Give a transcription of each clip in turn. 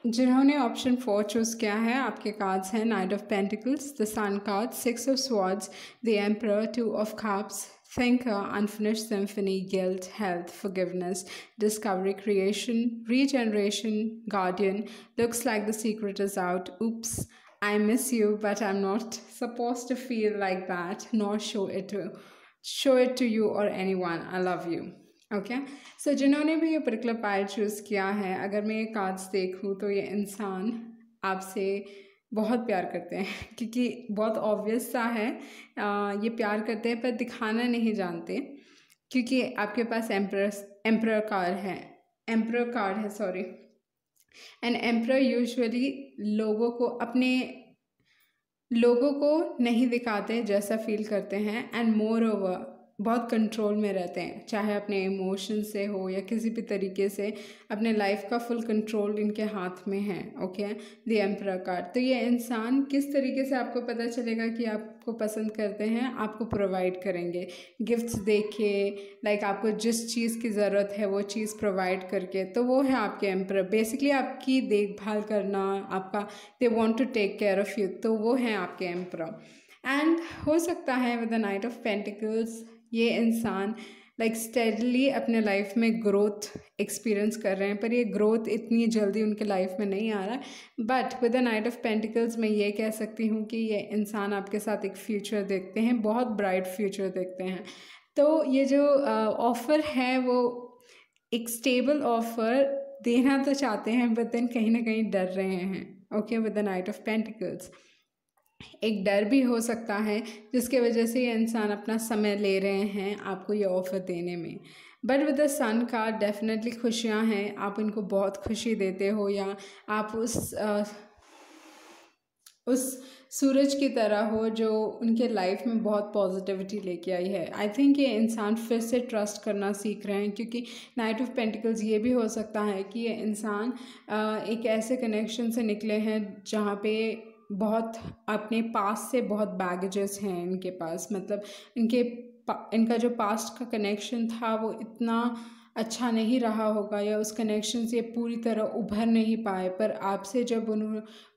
जिन्होंने option 4 choose किया है, आपके कार्ड्स हैं knight of pentacles, the sun card, 6 of swords, the emperor, 2 of cups, thinker, unfinished symphony, guilt, health, forgiveness, discovery, creation, regeneration, guardian, looks like the secret is out, oops, I miss you but I'm not supposed to feel like that, nor show it to you or anyone, I love you. Okay so जिन्होंने भी ये particular pile choose किया है, अगर मैं ये cards देखूँ तो ये इंसान आपसे बहुत प्यार करते हैं क्योंकि बहुत ऑब्वियस सा है, ये प्यार करते हैं पर दिखाना नहीं जानते, क्योंकि आपके पास एम्परर कार्ड है सॉरी। एंड एम्परर यूजुअली लोगों को नहीं दिखाते जैसा फील करते हैं, एंड मोर ओवर बहुत कंट्रोल में रहते हैं, चाहे अपने इमोशन से हो या किसी भी तरीके से अपने लाइफ का फुल कंट्रोल इनके हाथ में है। Okay, the emperor card. तो ये इंसान किस तरीके से आपको पता चलेगा कि आपको पसंद करते हैं, आपको प्रोवाइड करेंगे गिफ्ट्स देके, लाइक आपको जिस चीज़ की ज़रूरत है वो चीज़ प्रोवाइड करके, तो वो है आपके एम्परर। बेसिकली आपकी देखभाल करना, आपका they want to take care of you, तो वो है आपके एम्परर। एंड हो सकता है with the knight of pentacles ये इंसान लाइक स्टेडली अपने लाइफ में ग्रोथ एक्सपीरियंस कर रहे हैं, पर ये ग्रोथ इतनी जल्दी उनके लाइफ में नहीं आ रहा है। But with the knight of pentacles मैं ये कह सकती हूँ कि ये इंसान आपके साथ एक फ्यूचर देखते हैं, बहुत ब्राइट फ्यूचर देखते हैं। तो ये जो ऑफ़र है वो एक स्टेबल ऑफ़र देना तो चाहते हैं, बट देन कहीं ना कहीं डर रहे हैं। Okay, with the knight of pentacles एक डर भी हो सकता है जिसके वजह से ये इंसान अपना समय ले रहे हैं आपको ये ऑफ़र देने में। बट विद द सन का डेफिनेटली खुशियाँ हैं, आप इनको बहुत खुशी देते हो, या आप उस सूरज की तरह हो जो उनके लाइफ में बहुत पॉजिटिविटी लेके आई है। आई थिंक ये इंसान फिर से ट्रस्ट करना सीख रहे हैं, क्योंकि नाइट ऑफ पेंटिकल्स ये भी हो सकता है कि ये इंसान एक ऐसे कनेक्शन से निकले हैं जहाँ पे बहुत अपने पास से बहुत बैगेजेस हैं इनके पास, मतलब इनका जो पास्ट का कनेक्शन था वो इतना अच्छा नहीं रहा होगा, या उस कनेक्शन से पूरी तरह उभर नहीं पाए, पर आपसे जब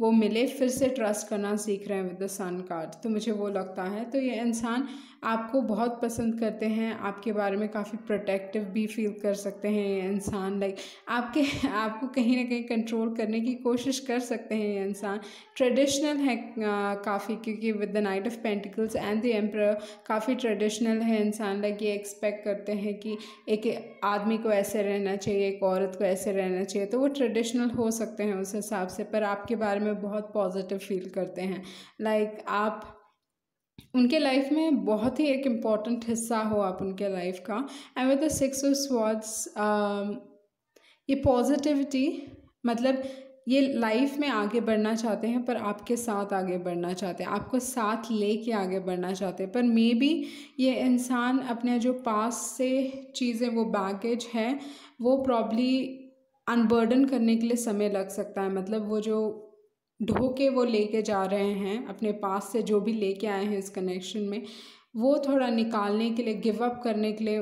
वो मिले फिर से ट्रस्ट करना सीख रहे हैं विद द सन कार्ड। तो मुझे वो लगता है, तो ये इंसान आपको बहुत पसंद करते हैं, आपके बारे में काफ़ी प्रोटेक्टिव भी फील कर सकते हैं ये इंसान, लाइक आपको कहीं ना कहीं कंट्रोल करने की कोशिश कर सकते हैं। ये इंसान ट्रेडिशनल है काफ़ी, क्योंकि with the knight of pentacles and the emperor काफ़ी ट्रेडिशनल है इंसान, लाइक ये एक्सपेक्ट करते हैं कि एक आदमी को ऐसे रहना चाहिए, एक औरत को ऐसे रहना चाहिए, तो वो ट्रेडिशनल हो सकते हैं उस हिसाब से, पर आपके बारे में बहुत पॉजिटिव फील करते हैं, लाइक आप उनके लाइफ में बहुत ही एक इम्पॉर्टेंट हिस्सा हो आप उनके लाइफ का। And with the 6 of swords ये पॉजिटिविटी, मतलब ये लाइफ में आगे बढ़ना चाहते हैं, पर आपके साथ आगे बढ़ना चाहते हैं, आपको साथ लेके आगे बढ़ना चाहते हैं, पर मे बी ये इंसान अपने जो पास से चीज़ें, वो बैगेज है, वो प्रॉब्ली अनबर्डन करने के लिए समय लग सकता है। मतलब वो जो ढोके वो लेके जा रहे हैं अपने पास से, जो भी लेके आए हैं इस कनेक्शन में, वो थोड़ा निकालने के लिए, गिव अप करने के लिए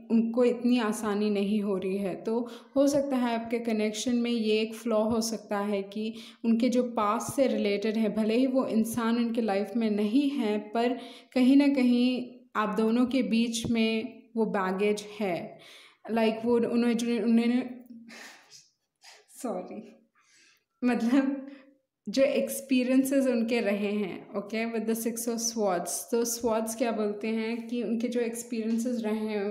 उनको इतनी आसानी नहीं हो रही है। तो हो सकता है आपके कनेक्शन में ये एक फ्लॉ हो सकता है कि उनके जो पास से रिलेटेड है, भले ही वो इंसान उनके लाइफ में नहीं है, पर कहीं ना कहीं आप दोनों के बीच में वो बैगेज है, लाइक वो उन्होंने सॉरी मतलब जो एक्सपीरियंसेस उनके रहे हैं। Okay, with the 6 of swords, तो स्वॉर्ड्स क्या बोलते हैं कि उनके जो एक्सपीरियंसेस रहे हैं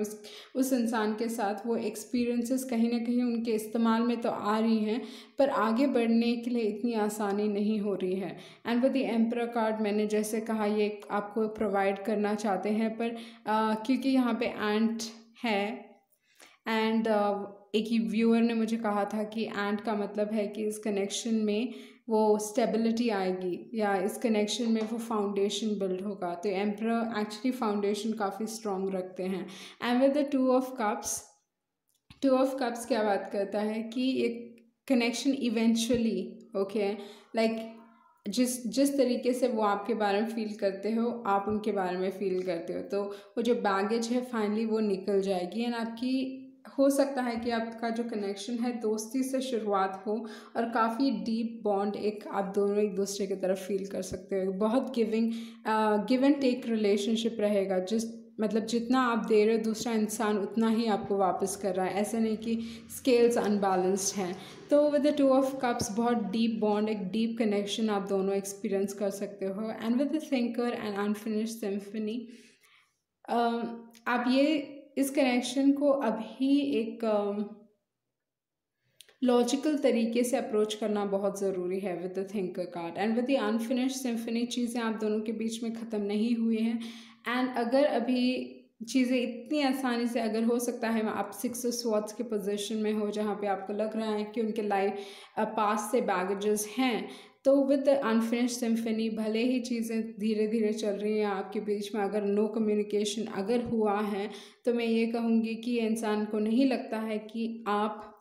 उस इंसान के साथ, वो एक्सपीरियंसेस कहीं ना कहीं उनके इस्तेमाल में तो आ रही हैं, पर आगे बढ़ने के लिए इतनी आसानी नहीं हो रही है। And with the emperor card, मैंने जैसे कहा, ये आपको प्रोवाइड करना चाहते हैं, पर क्योंकि यहाँ पे एंट है, एंड एक ही व्यूअर ने मुझे कहा था कि एंट का मतलब है कि इस कनेक्शन में वो स्टेबिलिटी आएगी, या इस कनेक्शन में वो फाउंडेशन बिल्ड होगा। तो एम्परर एक्चुअली फाउंडेशन काफ़ी स्ट्रॉन्ग रखते हैं। And with the 2 of cups क्या बात करता है कि एक कनेक्शन इवेंचुअली, ओके, लाइक जिस तरीके से वो आपके बारे में फील करते हो, आप उनके बारे में फील करते हो, तो वो जो बैगेज है फाइनली वो निकल जाएगी, एंड आपकी हो सकता है कि आपका जो कनेक्शन है दोस्ती से शुरुआत हो और काफ़ी डीप बॉन्ड एक आप दोनों एक दूसरे की तरफ फील कर सकते हो। बहुत गिव एंड टेक रिलेशनशिप रहेगा, मतलब जितना आप दे रहे हो दूसरा इंसान उतना ही आपको वापस कर रहा है, ऐसा नहीं कि स्केल्स अनबैलेंस्ड हैं। तो with the two of cups बहुत डीप बॉन्ड, एक डीप कनेक्शन आप दोनों एक्सपीरियंस कर सकते हो। And with the thinker and unfinished symphony, आप ये इस कनेक्शन को अभी एक लॉजिकल तरीके से अप्रोच करना बहुत ज़रूरी है with the thinker card. And with the unfinished symphony, चीज़ें आप दोनों के बीच में ख़त्म नहीं हुई हैं। एंड अगर अभी चीज़ें इतनी आसानी से, अगर हो सकता है आप 6 ऑफ स्वॉर्ड्स के पोजीशन में हो जहाँ पे आपको लग रहा है कि उनके लाइफ पास से बैगेजेस हैं, तो विद द अनफिनिश्ड सिम्फनी भले ही चीज़ें धीरे धीरे चल रही हैं आपके बीच में, अगर नो कम्युनिकेशन अगर हुआ है, तो मैं ये कहूँगी कि इंसान को नहीं लगता है कि आप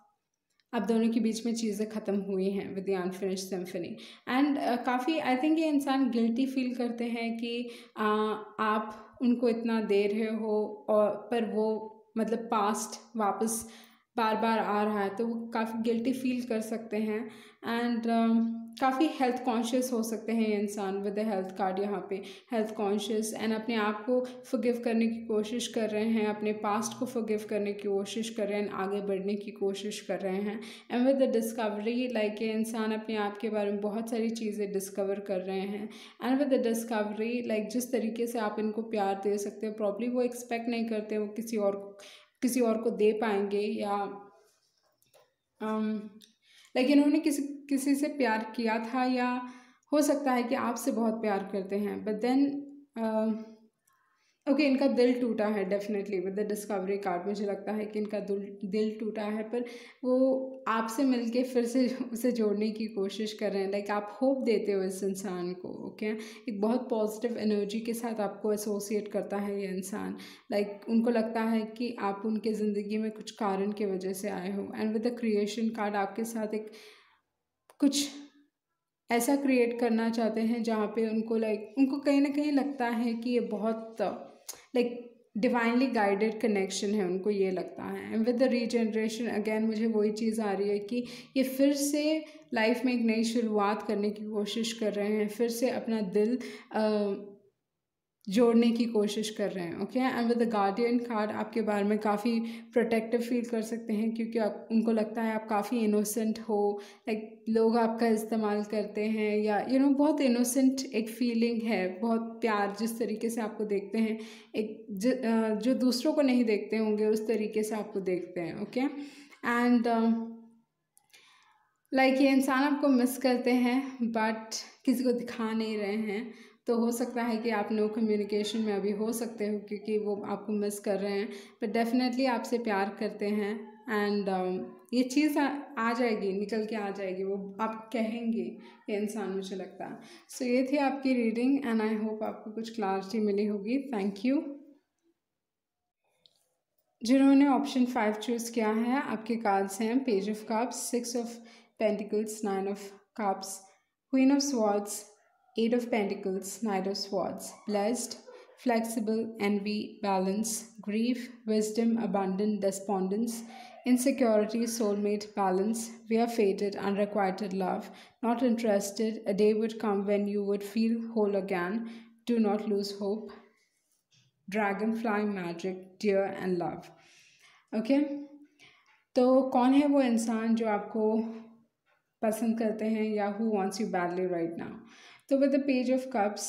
दोनों के बीच में चीज़ें ख़त्म हुई हैं with the unfinished symphony. And काफ़ी आई थिंक ये इंसान गिल्टी फील करते हैं कि आप उनको इतना दे रहे हो और पर वो मतलब पास्ट वापस बार बार आ रहा है, तो वो काफ़ी गिल्टी फील कर सकते हैं। एंड काफ़ी हेल्थ कॉन्शियस हो सकते हैं ये इंसान विद द हेल्थ कार्ड यहाँ पे, हेल्थ कॉन्शियस, एंड अपने आप को फॉरगिव करने की कोशिश कर रहे हैं, अपने पास्ट को फॉरगिव करने की कोशिश कर रहे हैं, आगे बढ़ने की कोशिश कर रहे हैं। And with the discovery, like ये इंसान अपने आप के बारे में बहुत सारी चीज़ें डिस्कवर कर रहे हैं। And with the discovery, like जिस तरीके से आप इनको प्यार दे सकते हो, प्रॉब्ली वो एक्सपेक्ट नहीं करते वो किसी और को दे पाएंगे, या लाइक इन्होंने किसी से प्यार किया था, या हो सकता है कि आपसे बहुत प्यार करते हैं, बट देन ओके इनका दिल टूटा है definitely with the discovery card. मुझे लगता है कि इनका दिल टूटा है, पर वो आपसे मिलके फिर से उसे जोड़ने की कोशिश कर रहे हैं। लाइक आप होप देते हो इस इंसान को, ओके एक बहुत पॉजिटिव एनर्जी के साथ आपको एसोसिएट करता है ये इंसान। लाइक उनको लगता है कि आप उनके ज़िंदगी में कुछ कारण की वजह से आए हो। And with the creation card आपके साथ एक कुछ ऐसा क्रिएट करना चाहते हैं जहाँ पे उनको कहीं ना कहीं लगता है कि ये बहुत डिवाइनली गाइडेड कनेक्शन है, उनको ये लगता है। And with the regeneration again मुझे वही चीज़ आ रही है कि ये फिर से लाइफ में एक नई शुरुआत करने की कोशिश कर रहे हैं, फिर से अपना दिल जोड़ने की कोशिश कर रहे हैं, okay. And with the guardian card आपके बारे में काफ़ी प्रोटेक्टिव फील कर सकते हैं, क्योंकि उनको लगता है आप काफ़ी इनोसेंट हो, लाइक लोग आपका इस्तेमाल करते हैं, या बहुत इनोसेंट एक फीलिंग है, बहुत प्यार जिस तरीके से आपको देखते हैं, एक जो दूसरों को नहीं देखते होंगे उस तरीके से आपको देखते हैं, ओके। एंड लाइक ये इंसान आपको मिस करते हैं बट किसी को दिखा नहीं रहे हैं, तो हो सकता है कि आप नो कम्युनिकेशन में अभी हो सकते हो क्योंकि वो आपको मिस कर रहे हैं, बट डेफिनेटली आपसे प्यार करते हैं। एंड ये चीज़ आ जाएगी, निकल के आ जाएगी, वो आप कहेंगे ये इंसान, मुझे लगता है। सो ये थी आपकी रीडिंग एंड आई होप आपको कुछ क्लैरिटी मिली होगी। Thank you. जिन्होंने ऑप्शन 5 चूज़ किया है, आपके कार्ड्स हैं page of cups, 6 of pentacles, 9 of cups, queen of swords, 8 of Pentacles, Knight of Swords, blessed, flexible, envy, balance, grief, wisdom, abundant, despondence, insecurity, soulmate, balance. We are fated, unrequited love, not interested. A day would come when you would feel whole again. Do not lose hope. Dragonfly, magic, dear and love. Okay? तो कौन है वो इंसान जो आपको पसंद करते हैं या who wants you badly right now? तो with the page of cups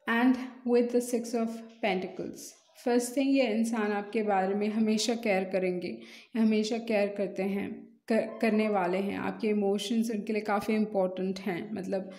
and with the 6 of pentacles, first thing ये इंसान आपके बारे में हमेशा केयर करेंगे, हमेशा केयर करते हैं, करने वाले हैं। आपके इमोशंस उनके लिए काफ़ी इम्पोर्टेंट हैं, मतलब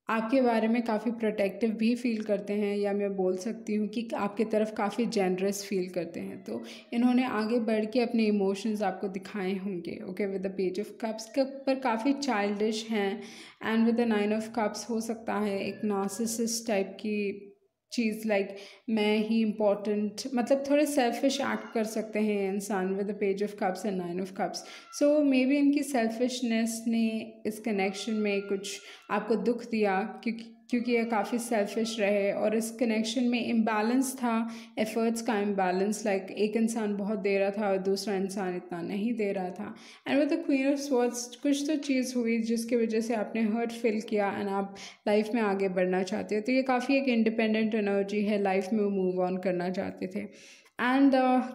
आपके बारे में काफ़ी प्रोटेक्टिव भी फील करते हैं, या मैं बोल सकती हूँ कि आपके तरफ काफ़ी जेनरस फील करते हैं। तो इन्होंने आगे बढ़ के अपने इमोशंस आपको दिखाए होंगे, okay. With the page of cups पर काफ़ी चाइल्डिश हैं। And with the 9 of cups हो सकता है एक नार्सिसिस्ट टाइप की चीज़, लाइक मैं ही इम्पॉर्टेंट, मतलब थोड़े सेल्फिश एक्ट कर सकते हैं इंसान with the page of cups and 9 of cups. So may be इनकी सेल्फिशनेस ने इस कनेक्शन में कुछ आपको दुख दिया, क्योंकि ये काफ़ी सेल्फिश रहे और इस कनेक्शन में इम्बैलेंस था, एफर्ट्स का इम्बैलेंस, लाइक एक इंसान बहुत दे रहा था और दूसरा इंसान इतना नहीं दे रहा था। And with the queen of swords कुछ तो चीज़ हुई जिसकी वजह से आपने हर्ट फील किया एंड आप लाइफ में आगे बढ़ना चाहते हो। तो ये काफ़ी एक इंडिपेंडेंट एनर्जी है, लाइफ में मूव ऑन करना चाहते थे। एंड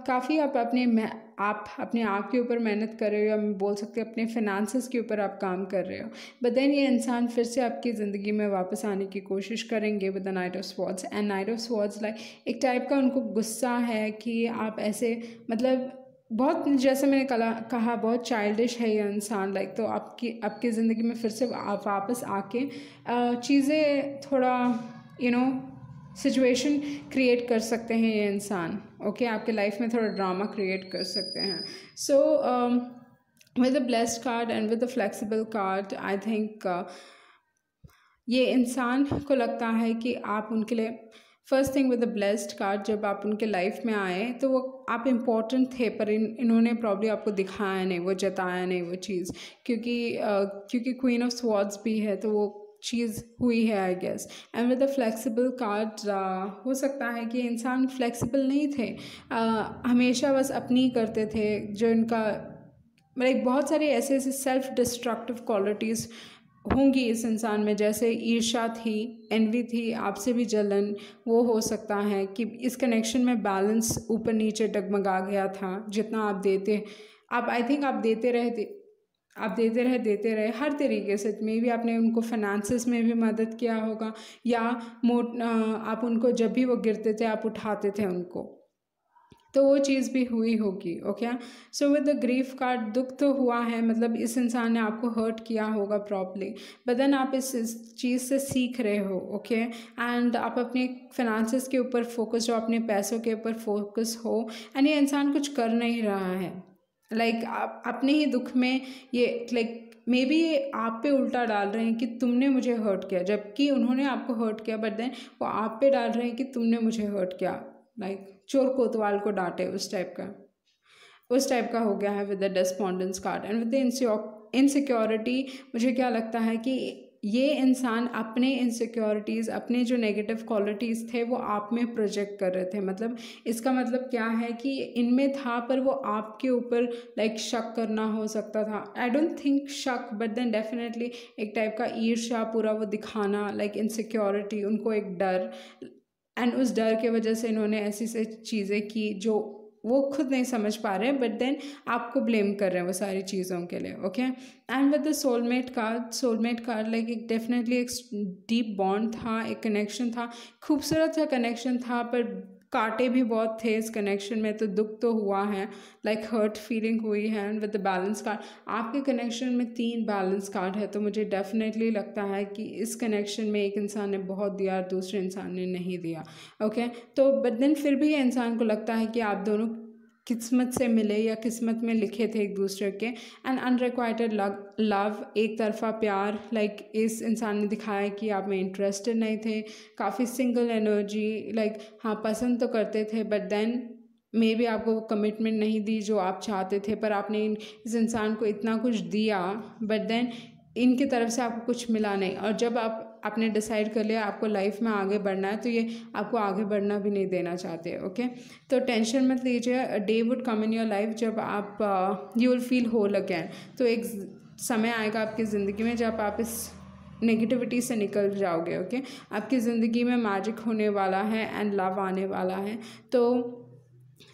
काफ़ी आप अपने आप के ऊपर मेहनत कर रहे हो, या मैं बोल सकते अपने फिनेंसेस के ऊपर आप काम कर रहे हो। बट देन ये इंसान फिर से आपकी ज़िंदगी में वापस आने की कोशिश करेंगे with the knight of swords. And night of swords like एक टाइप का उनको गुस्सा है कि आप ऐसे मतलब बहुत, जैसे मैंने कहा बहुत चाइल्डिश है ये इंसान, लाइक तो आपकी ज़िंदगी में फिर से आप वापस आके चीज़ें थोड़ा सिचुएशन क्रिएट कर सकते हैं ये इंसान। ओके आपके लाइफ में थोड़ा ड्रामा क्रिएट कर सकते हैं। So with the blessed card and with the flexible card I think ये इंसान को लगता है कि आप उनके लिए first thing with the blessed card, जब आप उनके लाइफ में आए तो वो आप इम्पॉर्टेंट थे, पर इन्होंने प्रॉब्ली आपको दिखाया नहीं, वो जताया नहीं वो चीज़, क्योंकि क्वीन ऑफ स्वॉर्ड्स भी है तो वो चीज़ हुई है I guess. And with the flexible card हो सकता है कि इंसान फ्लेक्सिबल नहीं थे, हमेशा बस अपनी करते थे, जो इनका मतलब बहुत सारे ऐसे सेल्फ डिस्ट्रक्टिव क्वालिटीज़ होंगी इस इंसान में, जैसे ईर्ष्या थी, एनवी थी, आपसे भी जलन। वो हो सकता है कि इस कनेक्शन में बैलेंस ऊपर नीचे डगमगा गया था, जितना आप आई थिंक आप देते रहे हर तरीके से। मे भी आपने उनको फाइनेंसेस में भी मदद किया होगा, या आप उनको जब भी वो गिरते थे आप उठाते थे उनको, तो वो चीज़ भी हुई होगी। Okay so with the grief card दुख तो हुआ है, मतलब इस इंसान ने आपको हर्ट किया होगा प्रॉब्ली, बट देन आप इस चीज़ से सीख रहे हो। ओके एंड आप अपने फाइनेंसेस के ऊपर फोकस, जो अपने पैसों के ऊपर फोकस हो, एंड ये इंसान कुछ कर नहीं रहा है, लाइक आप अपने ही दुख में ये लाइक मे बी ये आप पे उल्टा डाल रहे हैं कि तुमने मुझे हर्ट किया, जबकि उन्होंने आपको हर्ट किया, बट देन वो आप पे डाल रहे हैं कि तुमने मुझे हर्ट किया, लाइक चोर कोतवाल को डांटे, उस टाइप का हो गया है with the despondence card. And with the insecurity, मुझे क्या लगता है कि ये इंसान अपने इनसिक्योरिटीज़, अपने जो नेगेटिव क्वालिटीज़ थे वो आप में प्रोजेक्ट कर रहे थे। मतलब इसका मतलब क्या है कि इनमें था, पर वो आपके ऊपर लाइक शक करना हो सकता था। आई डोंट थिंक शक, बट देन डेफिनेटली एक टाइप का ईर्ष्या, पूरा वो दिखाना, लाइक इनसिक्योरिटी, उनको एक डर, एंड उस डर के वजह से इन्होंने ऐसी चीज़ें की जो वो खुद नहीं समझ पा रहे हैं, बट देन आपको ब्लेम कर रहे हैं वो सारी चीज़ों के लिए। Okay and with the soulmate card like एक डेफिनेटली एक डीप बॉन्ड था, एक कनेक्शन था, खूबसूरत सा कनेक्शन था, पर कांटे भी बहुत थे इस कनेक्शन में, तो दुख तो हुआ है, लाइक हर्ट फीलिंग हुई है। And with the balance card, आपके कनेक्शन में 3 बैलेंस कार्ड है, तो मुझे डेफिनेटली लगता है कि इस कनेक्शन में एक इंसान ने बहुत दिया, दूसरे इंसान ने नहीं दिया। ओके तो बट देन फिर भी इंसान को लगता है कि आप दोनों किस्मत से मिले या किस्मत में लिखे थे एक दूसरे के। एंड अनरिक्वाइटेड लव, एक तरफा प्यार, लाइक इस इंसान ने दिखाया कि आप में इंटरेस्टेड नहीं थे, काफ़ी सिंगल एनर्जी, लाइक हाँ पसंद तो करते थे, बट देन मे बी आपको वो कमिटमेंट नहीं दी जो आप चाहते थे, पर आपने इस इंसान को इतना कुछ दिया, बट देन इनकी तरफ से आपको कुछ मिला नहीं। और जब आपने डिसाइड कर लिया आपको लाइफ में आगे बढ़ना है, तो ये आपको आगे बढ़ना भी नहीं देना चाहते। ओके तो टेंशन मत लीजिए, a day would come in your life जब आप you will feel whole again. तो एक समय आएगा आपकी ज़िंदगी में जब आप इस नेगेटिविटी से निकल जाओगे। ओके आपकी ज़िंदगी में मैजिक होने वाला है एंड लव आने वाला है। तो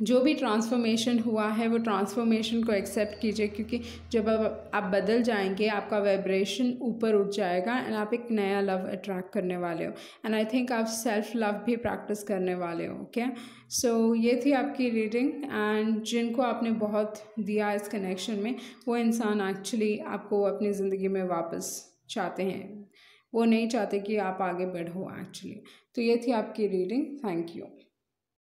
जो भी ट्रांसफॉर्मेशन हुआ है वो ट्रांसफॉर्मेशन को एक्सेप्ट कीजिए, क्योंकि जब आप बदल जाएंगे आपका वाइब्रेशन ऊपर उठ जाएगा एंड आप एक नया लव अट्रैक्ट करने वाले हो। एंड आई थिंक आप सेल्फ लव भी प्रैक्टिस करने वाले हो। ओके सो ये थी आपकी रीडिंग, एंड जिनको आपने बहुत दिया इस कनेक्शन में, वो इंसान एक्चुअली आपको अपनी ज़िंदगी में वापस चाहते हैं, वो नहीं चाहते कि आप आगे बढ़ो एक्चुअली। तो ये थी आपकी रीडिंग। Thank you.